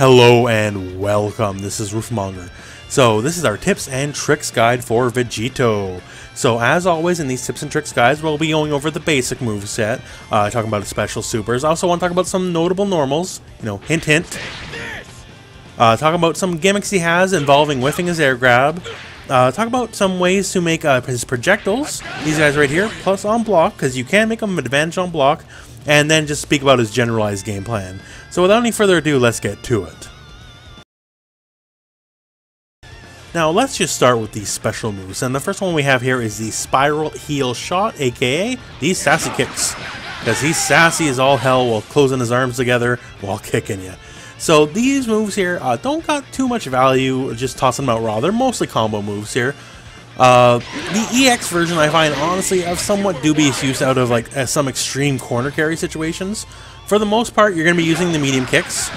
Hello and welcome, this is Rooflemonger. So this is our tips and tricks guide for Vegito. So as always in these tips and tricks guides, we'll be going over the basic moveset, talking about the special supers. I also want to talk about some notable normals, hint hint. Talk about some gimmicks he has involving whiffing his air grab. Talk about some ways to make his projectiles, these guys right here, plus on block, because you can make them an advantage on block. And then just speak about his generalized game plan. So without any further ado, let's get to it. Now let's just start with these special moves, and the first one we have here is the spiral heel shot, aka these sassy kicks. Because he's sassy as all hell while closing his arms together while kicking you. So these moves here don't got too much value, just tossing them out raw. They're mostly combo moves here. The EX version I find honestly of somewhat dubious use out of some extreme corner carry situations. For the most part, you're going to be using the medium kicks,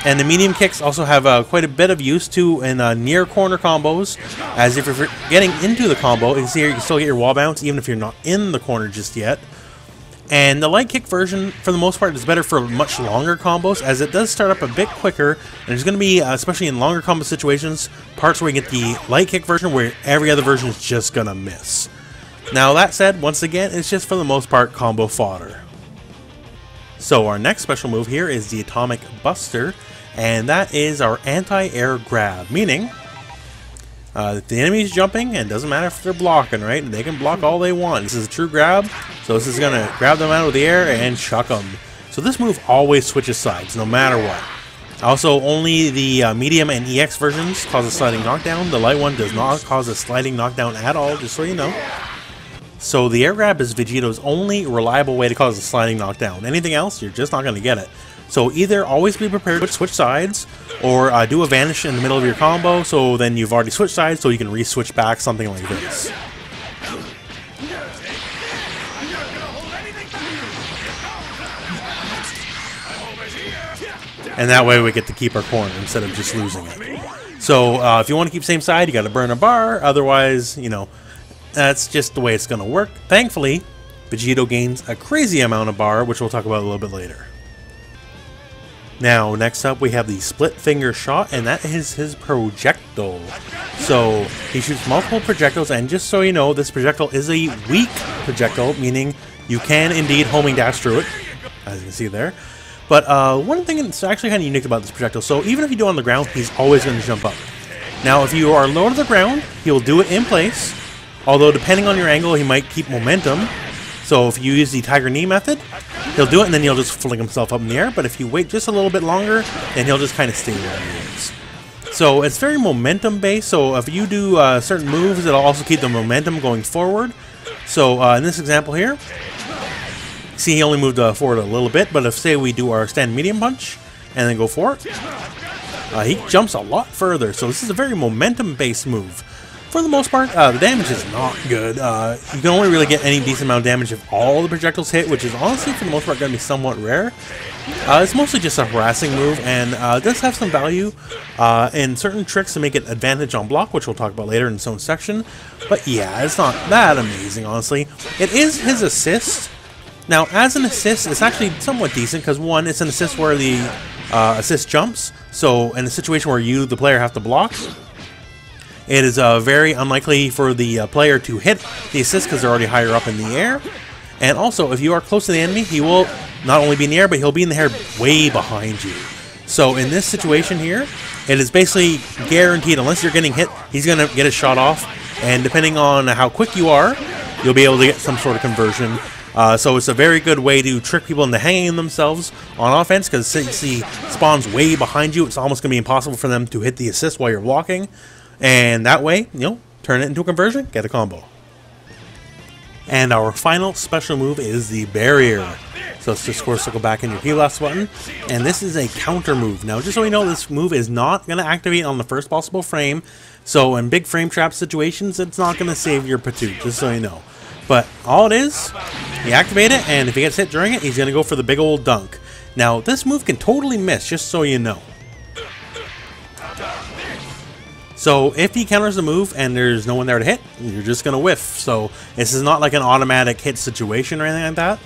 and the medium kicks also have quite a bit of use too in near corner combos, as if you're getting into the combo, you can see here you can still get your wall bounce even if you're not in the corner just yet. And the light kick version, for the most part, is better for much longer combos, as it does start up a bit quicker, and there's going to be, especially in longer combo situations, parts where you get the light kick version where every other version is just going to miss. Now that said, once again, it's just for the most part combo fodder. So our next special move here is the Atomic Buster, and that is our anti-air grab, meaning if the enemy's jumping, and it doesn't matter if they're blocking, right? They can block all they want. This is a true grab, so this is going to grab them out of the air and chuck them. So this move always switches sides, no matter what. Also, only the medium and EX versions cause a sliding knockdown. The light one does not cause a sliding knockdown at all, just so you know. So the air grab is Vegito's only reliable way to cause a sliding knockdown. Anything else, you're just not going to get it. So either always be prepared to switch sides, or do a vanish in the middle of your combo, so then you've already switched sides, so you can re-switch back, something like this. And that way we get to keep our corner instead of just losing it. So if you want to keep same side, you got to burn a bar, otherwise, that's just the way it's going to work. Thankfully, Vegito gains a crazy amount of bar, which we'll talk about a little bit later. Now, next up we have the split finger shot, and that is his projectile. So, he shoots multiple projectiles, and just so you know, this projectile is a weak projectile, meaning you can indeed homing dash through it, as you can see there. But one thing that's actually kind of unique about this projectile, so even if you do it on the ground, he's always going to jump up. Now, if you are low to the ground, he'll do it in place, although depending on your angle, he might keep momentum. So if you use the tiger knee method, he'll do it and then he'll just fling himself up in the air. But if you wait just a little bit longer, then he'll just kind of stay where he is. So it's very momentum based. So if you do certain moves, it'll also keep the momentum going forward. So in this example here, see he only moved forward a little bit. But if say we do our stand medium punch and then go for it, he jumps a lot further. So this is a very momentum based move. For the most part, the damage is not good. You can only really get any decent amount of damage if all the projectiles hit, which is honestly, for the most part, going to be somewhat rare. It's mostly just a harassing move, and it does have some value in certain tricks to make it advantage on block, which we'll talk about later in its own section. But yeah, it's not that amazing, honestly. It is his assist. Now, as an assist, it's actually somewhat decent, because one, it's an assist where the assist jumps. So in a situation where you, the player, have to block, it is very unlikely for the player to hit the assist because they're already higher up in the air. And also, if you are close to the enemy, he will not only be in the air, but he'll be in the air way behind you. So in this situation here, it is basically guaranteed, unless you're getting hit, he's going to get a shot off. And depending on how quick you are, you'll be able to get some sort of conversion. So it's a very good way to trick people into hanging themselves on offense, because since he spawns way behind you, it's almost going to be impossible for them to hit the assist while you're blocking. And that way, turn it into a conversion, get a combo. And our final special move is the barrier. So let's just circle back in your P-Last button. And this is a counter move. Now, just so you know, this move is not going to activate on the first possible frame. So in big frame trap situations, it's not going to save your patoot, just so you know. But all it is, you activate it, and if he gets hit during it, he's going to go for the big old dunk. Now, this move can totally miss, just so you know. So if he counters the move and there's no one there to hit, you're just going to whiff. So this is not like an automatic hit situation or anything like that.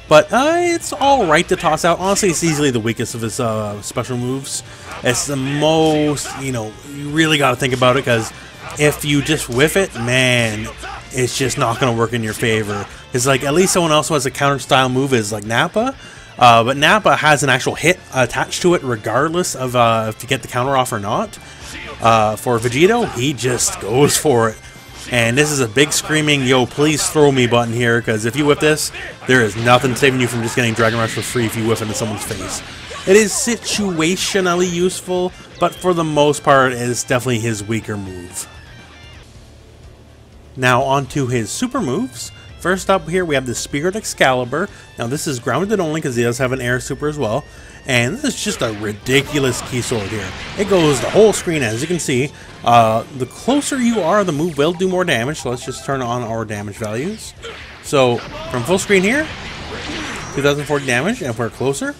But it's alright to toss out. Honestly, it's easily the weakest of his special moves. It's the most, you know, you really got to think about it, because if you just whiff it, man, it's just not going to work in your favor. It's like, at least someone else who has a counter style move is like Nappa. But Nappa has an actual hit attached to it regardless of if you get the counter off or not. For Vegito, he just goes for it. And this is a big screaming, yo, please throw me button here, because if you whip this, there is nothing saving you from just getting Dragon Rush for free if you whiff into someone's face. It is situationally useful, but for the most part, it is definitely his weaker move. Now onto his super moves. First up here, we have the Spirit Excalibur. Now this is grounded only because he does have an air super as well. And this is just a ridiculous key sword here. It goes the whole screen, as you can see. The closer you are, the move will do more damage. So let's just turn on our damage values. So from full screen here, 2040 damage. And if we're closer,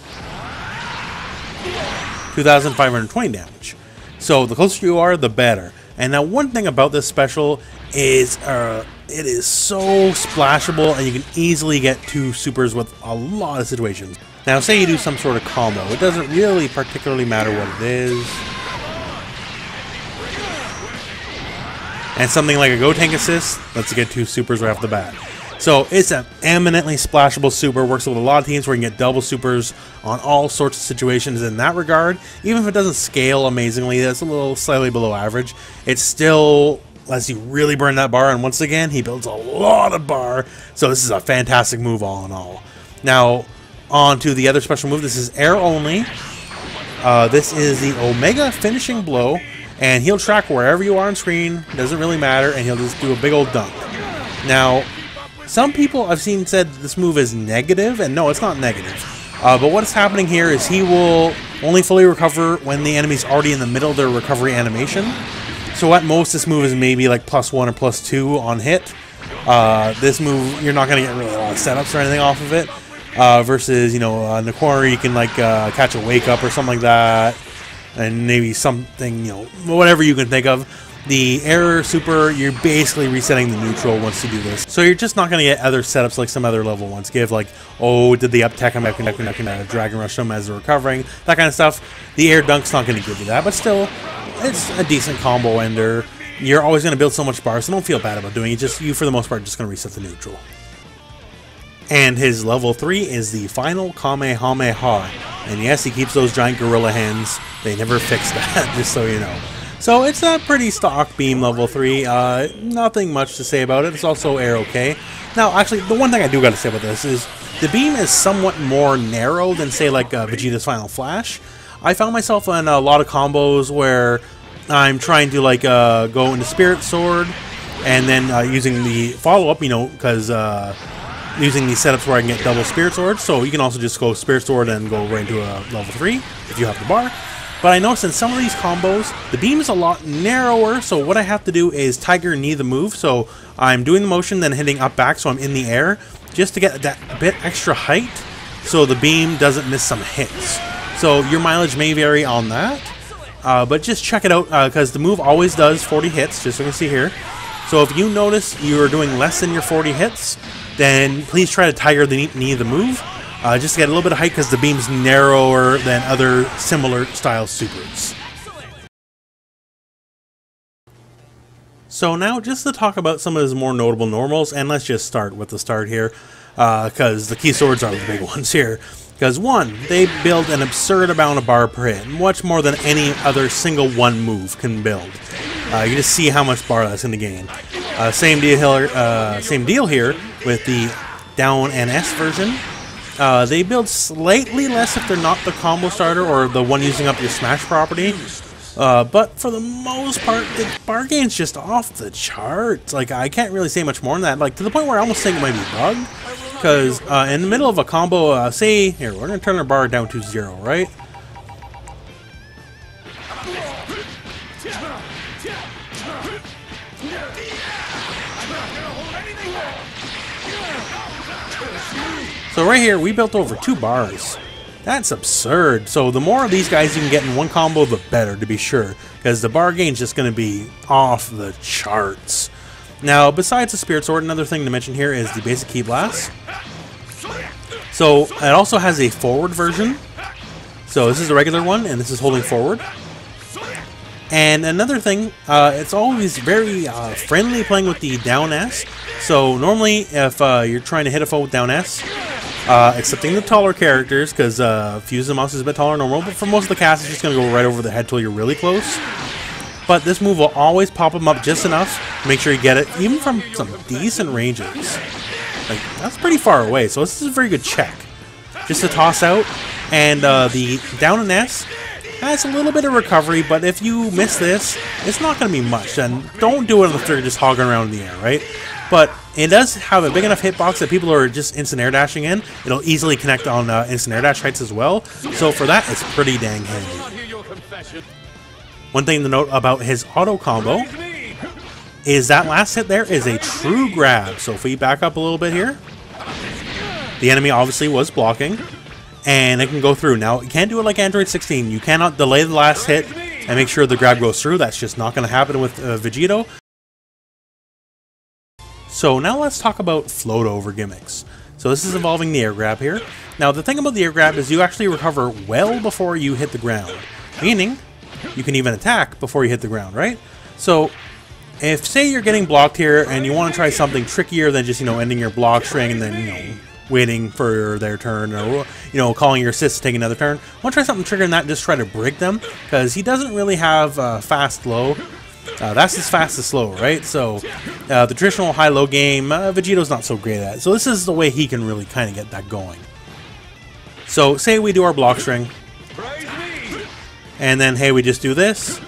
2,520 damage. So the closer you are, the better. And now one thing about this special is it is so splashable, and you can easily get 2 supers with a lot of situations. Now say you do some sort of combo, it doesn't really particularly matter what it is. And something like a Go Tank Assist lets you get 2 supers right off the bat. So it's an eminently splashable super, works with a lot of teams where you can get double supers on all sorts of situations in that regard. Even if it doesn't scale amazingly, that's a little slightly below average, it still lets you really burn that bar, and once again, he builds a lot of bar, so this is a fantastic move all in all. Now, on to the other special move. This is air only. This is the Omega Finishing Blow, and he'll track wherever you are on screen, doesn't really matter, and he'll just do a big old dunk. Now, some people I've seen said this move is negative, and no, it's not negative. But what's happening here is he will only fully recover when the enemy's already in the middle of their recovery animation. So at most, this move is maybe like +1 or +2 on hit. This move, you're not going to get really a lot of setups or anything off of it. Versus, you know, in the corner, you can like catch a wake up or something like that. And maybe something, you know, whatever you can think of. The air super, you're basically resetting the neutral once you do this. So you're just not going to get other setups like some other level ones. Give like, oh, did the up tech, I'm not going to Dragon Rush them as they're recovering. That kind of stuff. The air dunk's not going to give you that. But still, it's a decent combo ender. You're always going to build so much bar, so don't feel bad about doing it. Just you, for the most part, just going to reset the neutral. And his level 3 is the final Kamehameha. And yes, he keeps those giant gorilla hands. They never fixed that, just so you know. So it's a pretty stock beam level 3. Nothing much to say about it. It's also air okay. Now, actually, the one thing I do got to say about this is the beam is somewhat more narrow than, say, like Vegeta's Final Flash. I found myself in a lot of combos where I'm trying to like go into Spirit Sword and then using the follow-up, you know, because using these setups where I can get double Spirit Sword. So you can also just go Spirit Sword and go right into a level 3 if you have the bar. But I noticed in some of these combos, the beam is a lot narrower, so what I have to do is Tiger Knee the move. So I'm doing the motion, then hitting up back, so I'm in the air, just to get that bit extra height, so the beam doesn't miss some hits. So your mileage may vary on that, but just check it out, because the move always does 40 hits, just so you can see here. So if you notice you're doing less than your 40 hits, then please try to Tiger the Knee the move. Just to get a little bit of height, because the beam's narrower than other similar style supers. So now just to talk about some of his more notable normals, and let's just start with the start here, because the key swords are the big ones here. Because one, they build an absurd amount of bar per hit, much more than any other single one move can build. You just see how much bar that's going to gain. Same deal here with the down and S version. They build slightly less if they're not the combo starter or the one using up your smash property. But for the most part, the bar gain's just off the charts. Like, I can't really say much more than that. Like, to the point where I almost think it might be bugged. Because in the middle of a combo, say, here, we're going to turn our bar down to 0, right? So right here, we built over 2 bars. That's absurd. So the more of these guys you can get in one combo, the better, to be sure. Because the bar gain's just going to be off the charts. Now, besides the Spirit Sword, another thing to mention here is the basic Key Blast. So it also has a forward version. So this is a regular one, and this is holding forward. And another thing, it's always very friendly playing with the down S. So normally, if you're trying to hit a foe with down S, excepting the taller characters, because Fuse the mouse is a bit taller than normal, but for most of the cast, it's just going to go right over the head till you're really close. But this move will always pop them up just enough to make sure you get it, even from some decent ranges. Like, that's pretty far away, so this is a very good check. Just to toss out, and the down and S has a little bit of recovery, but if you miss this, it's not going to be much, and don't do it unless they're just hogging around in the air, right? But it does have a big enough hitbox that people are just instant air dashing in. It'll easily connect on instant air dash heights as well, so for that, it's pretty dang handy. One thing to note about his auto combo is that last hit there is a true grab, so if we back up a little bit here, the enemy obviously was blocking, and it can go through. Now, you can't do it like Android 16. You cannot delay the last hit and make sure the grab goes through. That's just not going to happen with Vegito. So now let's talk about floatover gimmicks. So this is involving the air grab here. Now, the thing about the air grab is you actually recover well before you hit the ground, meaning you can even attack before you hit the ground, right? So if, say, you're getting blocked here and you want to try something trickier than just, ending your block string and then, waiting for their turn, or calling your assist to take another turn. I want to try something trickier than that and just try to break them, because he doesn't really have fast low. That's as fast as slow, right? So the traditional high-low game, Vegito's not so great at it. So this is the way he can really kind of get that going. So say we do our block string, and then hey, we just do this,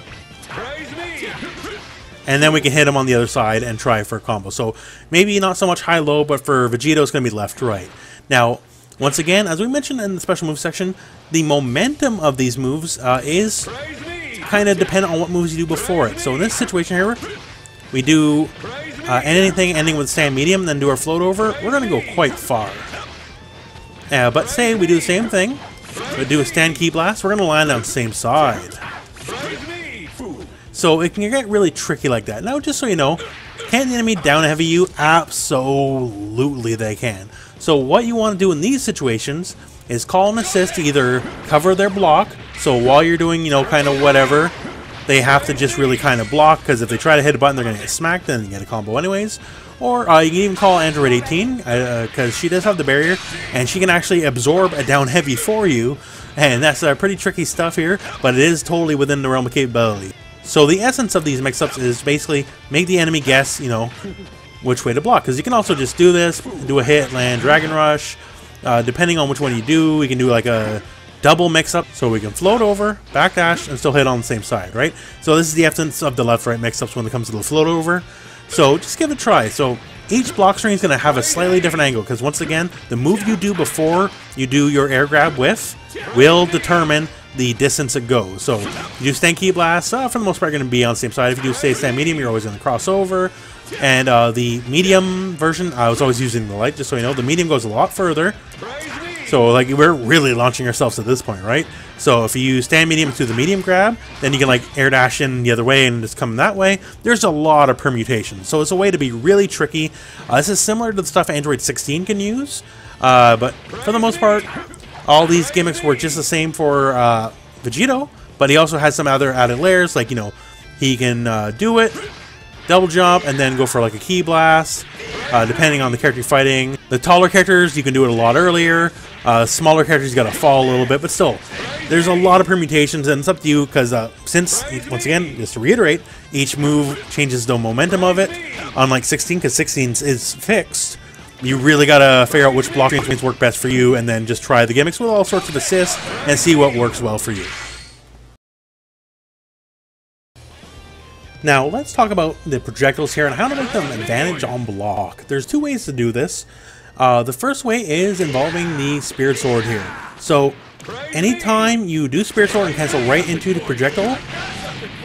and then we can hit him on the other side and try for a combo. So maybe not so much high-low, but for Vegito, it's going to be left-right. Now, once again, as we mentioned in the special move section, the momentum of these moves is kind of dependent on what moves you do before it. So in this situation here, we do anything ending with stand medium, then do our float over. We're going to go quite far. But say we do the same thing. We do a stand key blast. We're going to land on the same side. So it can get really tricky like that. Now, just so you know, can the enemy down heavy you? Absolutely they can. So what you want to do in these situations is call an assist to either cover their block. So while you're doing, kind of whatever, they have to just really kind of block, because if they try to hit a button, they're going to get smacked, then you get a combo anyways. Or you can even call Android 18, because she does have the barrier, and she can actually absorb a down heavy for you. And that's pretty tricky stuff here, but it is totally within the realm of capability. So the essence of these mix-ups is basically make the enemy guess, which way to block. Because you can also just do this, do a hit, land, Dragon Rush. Depending on which one you do, we can do like a double mix-up. So we can float over, backdash, and still hit on the same side, right? So this is the essence of the left-right mix-ups when it comes to the float over. So just give it a try. So each block string is going to have a slightly different angle, because once again, the move you do before you do your air grab whiff will determine the distance it goes. So you do stand key blast, for the most part going to be on the same side. If you do say stand medium, you're always going to cross over. And the medium version, I was always using the light, just so you know, the medium goes a lot further. So like we're really launching ourselves at this point, right? So if you stand medium to the medium grab, then you can like air dash in the other way and just come that way. There's a lot of permutations. So it's a way to be really tricky. This is similar to the stuff Android 16 can use. But for the most part, all these gimmicks work just the same for Vegito, but he also has some other added layers, like, he can do it, double jump, and then go for like a key blast, depending on the character you're fighting. The taller characters, you can do it a lot earlier. Smaller characters, you gotta fall a little bit, but still, there's a lot of permutations, and it's up to you, because since, once again, just to reiterate, each move changes the momentum of it, unlike 16, because 16 is fixed. You really gotta figure out which block strings work best for you, and then just try the gimmicks with all sorts of assists and see what works well for you. Now, let's talk about the projectiles here and how to make them advantage on block. There's two ways to do this. The first way is involving the Spirit Sword here. So, anytime you do Spirit Sword and cancel right into the projectile,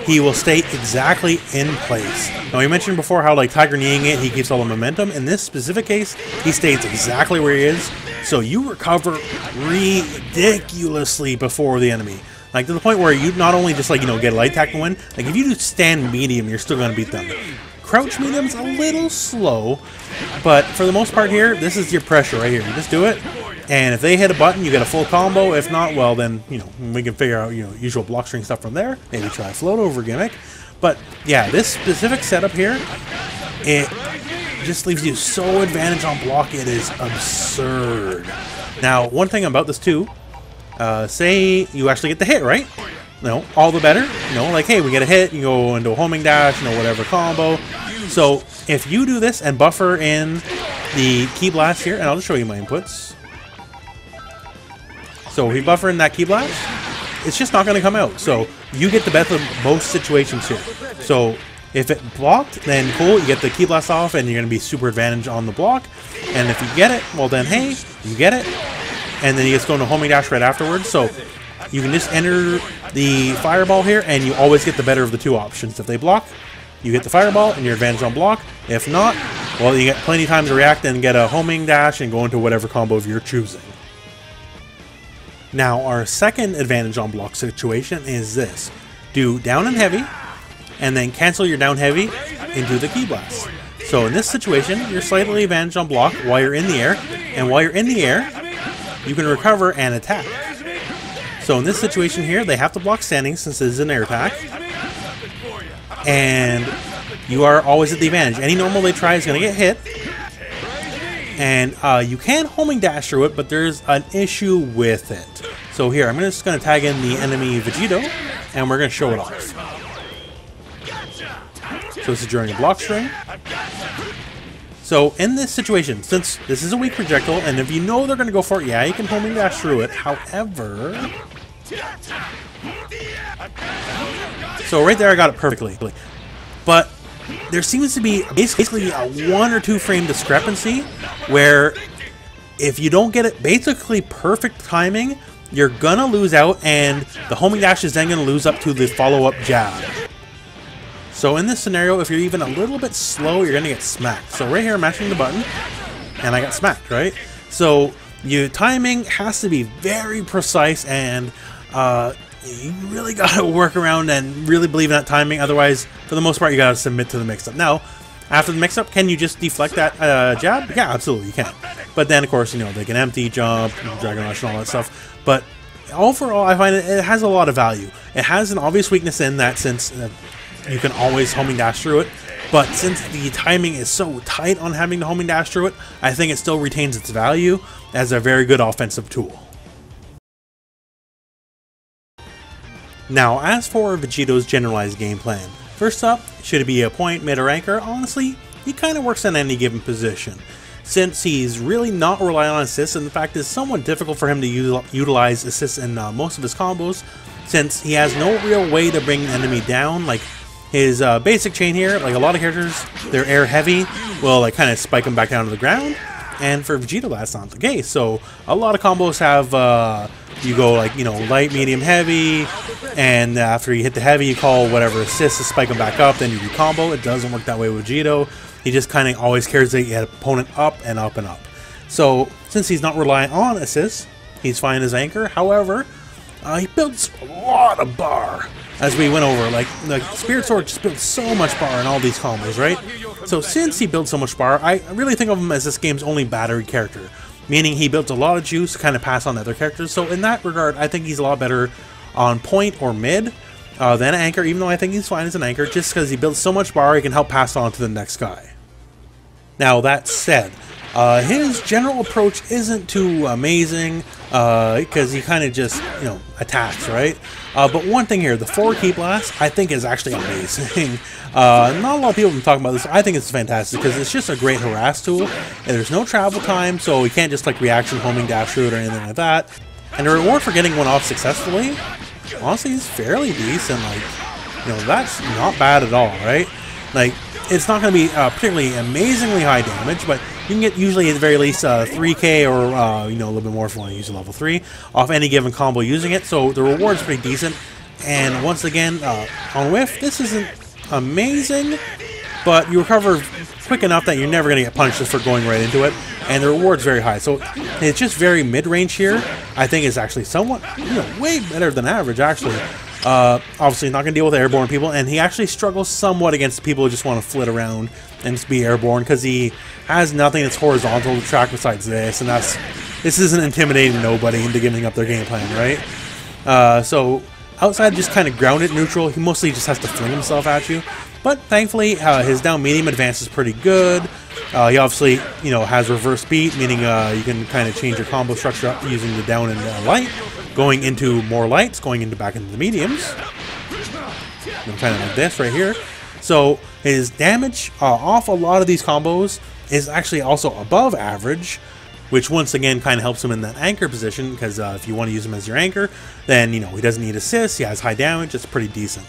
he will stay exactly in place. Now, we mentioned before how, like, Tiger kneeing it, he keeps all the momentum. In this specific case, he stays exactly where he is, so you recover ridiculously before the enemy. Like, to the point where you not only just, like, get a light attack and win, like, if you do stand medium, you're still going to beat them. Crouch medium's a little slow, but for the most part here, this is your pressure right here. You just do it, And if they hit a button, you get a full combo. If not, well then, you know, we can figure out, you know, usual block string stuff from there. Maybe try a floatover gimmick. But yeah, this specific setup here, it just leaves you so advantage on block, it is absurd. Now, one thing about this too, say you actually get the hit, right? You know, all the better. You know, like, hey, we get a hit, you go into a homing dash, you know, whatever combo. So if you do this and buffer in the key blast here, and I'll just show you my inputs. So if we buffer in that key blast, it's just not going to come out. So you get the best of most situations here. So if it blocked, then cool, you get the key blast off and you're going to be super advantage on the block. And if you get it, well then, hey, you get it. And then you just go into homing dash right afterwards. So you can just enter the fireball here and you always get the better of the two options. If they block, you get the fireball and you're advantage on block. If not, well, you get plenty of time to react and get a homing dash and go into whatever combo you're choosing. Now, our second advantage on block situation is this. Do down and heavy, and then cancel your down heavy into the key blast. So in this situation, you're slightly advantaged on block while you're in the air, and while you're in the air, you can recover and attack. So in this situation here, they have to block standing since this is an air attack, and you are always at the advantage. Any normal they try is going to get hit, and you can homing dash through it, but there's an issue with it. So here, I'm just going to tag in the enemy Vegito, and we're going to show it off. So this is during a block string. So in this situation, since this is a weak projectile, and if you know they're going to go for it, yeah, you can homing dash through it. However, so right there I got it perfectly. But there seems to be basically a 1 or 2 frame discrepancy where if you don't get it basically perfect timing, you're gonna lose out, and the homing dash is then gonna lose up to the follow-up jab. So in this scenario, if you're even a little bit slow, you're gonna get smacked. So right here, I'm mashing the button, and I got smacked, right? So your timing has to be very precise, and you really gotta work around and really believe in that timing. Otherwise, for the most part, you gotta submit to the mix-up. Now, after the mix-up, can you just deflect that jab? Yeah, absolutely, you can. But then, of course, you know, they can empty, jump, Dragon Rush, and all that stuff. But overall, I find it has a lot of value. It has an obvious weakness in that since you can always homing dash through it. But since the timing is so tight on having to homing dash through it, I think it still retains its value as a very good offensive tool. Now, as for Vegito's generalized game plan, first up, should it be a point, mid, or anchor? Honestly, he kind of works in any given position. Since he's really not relying on assists, and in fact it's somewhat difficult for him to utilize assists in most of his combos, since he has no real way to bring the enemy down. Like his basic chain here, like a lot of characters, they're air heavy, will like kind of spike him back down to the ground, and for Vegito that's not the case. So a lot of combos have you go like, you know, light, medium, heavy, and after you hit the heavy you call whatever assist to spike him back up, then you do combo. It doesn't work that way with Vegito. He just kind of always carries the opponent up and up and up. So since he's not relying on assists, he's fine as anchor. However, he builds a lot of bar, as we went over. Like Spirit Sword just builds so much bar in all these combos, right? So since he builds so much bar, I really think of him as this game's only battery character, meaning he builds a lot of juice to kind of pass on to other characters. So in that regard, I think he's a lot better on point or mid than anchor, even though I think he's fine as an anchor, just because he builds so much bar, he can help pass on to the next guy. Now, that said, his general approach isn't too amazing, because he kind of just, you know, attacks, right? But one thing here, the forward key blast, I think is actually amazing. Not a lot of people have been talking about this. I think it's fantastic, because it's just a great harass tool, and there's no travel time, so you can't just, like, reaction homing dash through it or anything like that. And the reward for getting one off successfully, honestly, is fairly decent. Like, you know, that's not bad at all, right? Like, it's not going to be particularly amazingly high damage, but you can get usually at the very least 3k or you know, a little bit more if you want to use a level 3 off any given combo using it. So the reward's pretty decent. And once again, on whiff, this isn't amazing, but you recover quick enough that you're never going to get punished just for going right into it. And the reward's very high. So it's just very mid-range here. I think it's actually somewhat, you know, way better than average, actually. Obviously not going to deal with airborne people, and he actually struggles somewhat against people who just want to flit around and just be airborne, because he has nothing that's horizontal to track besides this, and that's this isn't intimidating nobody into giving up their game plan, right? So outside just kind of grounded neutral, he mostly just has to fling himself at you. But thankfully, his down medium advance is pretty good. He obviously, you know, has reverse beat, meaning you can kind of change your combo structure up using the down and light, going into more lights, going into back into the mediums. Kind of like this right here. So his damage off a lot of these combos is actually also above average, which once again kind of helps him in that anchor position, because if you want to use him as your anchor, then, you know, he doesn't need assists, he has high damage, it's pretty decent.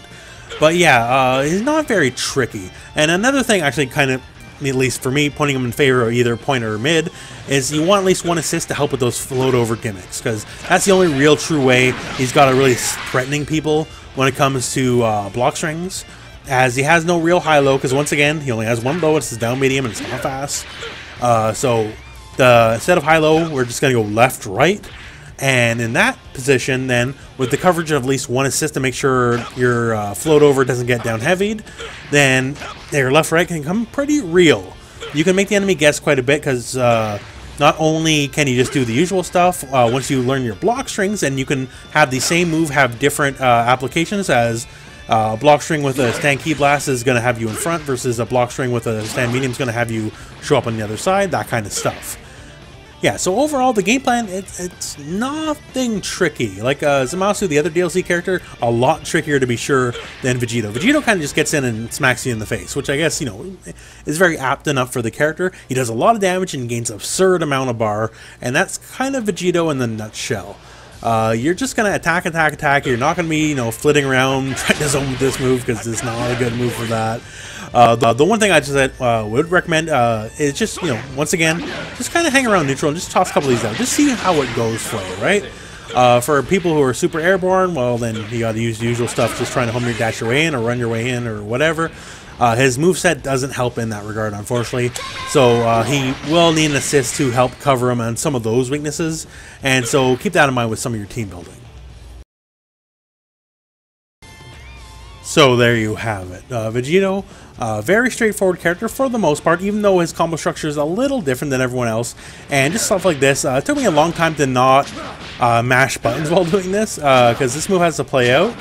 But yeah, he's not very tricky. And another thing actually kind of, at least for me, pointing him in favor of either point or mid, is you want at least one assist to help with those float over gimmicks, because that's the only real true way he's got to really threatening people when it comes to block strings, as he has no real high-low, because once again, he only has one low, it's his down medium, and it's not fast. So instead of high-low, we're just going to go left-right. And in that position, then, with the coverage of at least one assist to make sure your float over doesn't get down heavied, then your left-right can come pretty real. You can make the enemy guess quite a bit, because not only can you just do the usual stuff, once you learn your block strings, and you can have the same move have different applications, as block string with a stand key blast is going to have you in front, versus a block string with a stand medium is going to have you show up on the other side, that kind of stuff. Yeah, so overall, the game plan, it's nothing tricky. Like Zamasu, the other DLC character, a lot trickier to be sure than Vegito. Vegito kind of just gets in and smacks you in the face, which I guess, you know, is very apt enough for the character. He does a lot of damage and gains an absurd amount of bar, and that's kind of Vegito in the nutshell. You're just going to attack. You're not going to be, you know, flitting around trying to zone with this move, because it's not a good move for that. The one thing I just would recommend is just, you know, once again, just kind of hang around neutral and just toss a couple of these out. Just see how it goes for you, right? For people who are super airborne, well, then you got to use the usual stuff, just trying to home dash your way in or run your way in or whatever. His moveset doesn't help in that regard, unfortunately. So he will need an assist to help cover him on some of those weaknesses. And so keep that in mind with some of your team building. So there you have it. Vegito, very straightforward character for the most part, even though his combo structure is a little different than everyone else. And just stuff like this. It took me a long time to not mash buttons while doing this, because this move has to play out.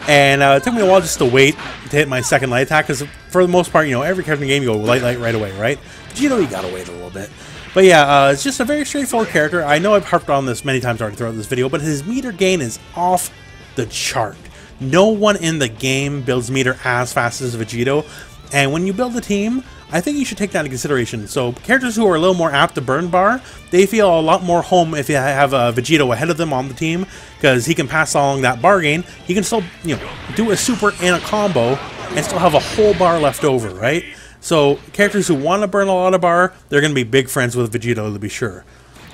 And it took me a while just to wait to hit my second light attack, because for the most part, you know, every character in the game, you go light right away, right? Vegito, you gotta wait a little bit. But yeah, it's just a very straightforward character. I know I've harped on this many times already throughout this video, but his meter gain is off the chart. No one in the game builds meter as fast as Vegito, and when you build a team, I think you should take that into consideration. So characters who are a little more apt to burn bar, they feel a lot more home if you have a Vegito ahead of them on the team, because he can pass along that bar gain. He can still, you know, do a super and a combo and still have a whole bar left over, right? So characters who want to burn a lot of bar, they're going to be big friends with Vegito, to be sure.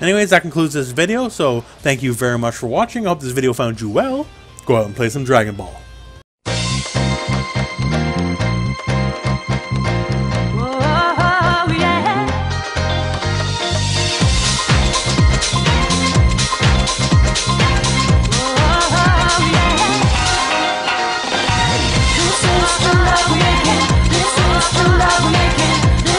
Anyways, that concludes this video, so thank you very much for watching. I hope this video found you well. Go out and play some Dragon Ball.